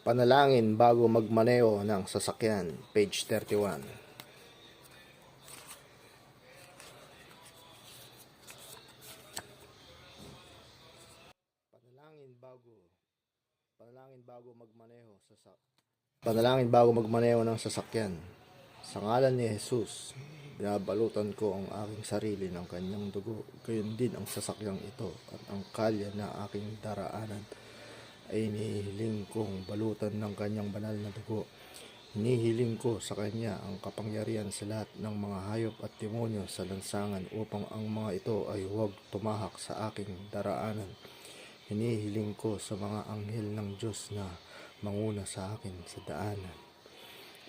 Panalangin bago magmaneho ng sasakyan, page 31. Panalangin bago magmaneho ng sasakyan. Sa ngalan ni Jesus, binabalutan ko ang aking sarili ng kanyang dugo, gayon din ang sasakyang ito at ang kalye na aking daraanan ay hinihiling kong balutan ng kanyang banal na dugo. Hinihiling ko sa kanya ang kapangyarihan sa lahat ng mga hayop at demonyo sa lansangan upang ang mga ito ay huwag tumahak sa aking daraanan. Hinihiling ko sa mga anghel ng Diyos na manguna sa akin sa daanan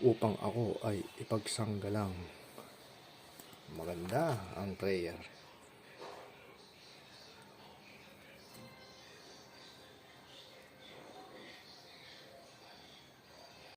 upang ako ay ipagsanggalang. Maganda ang prayer.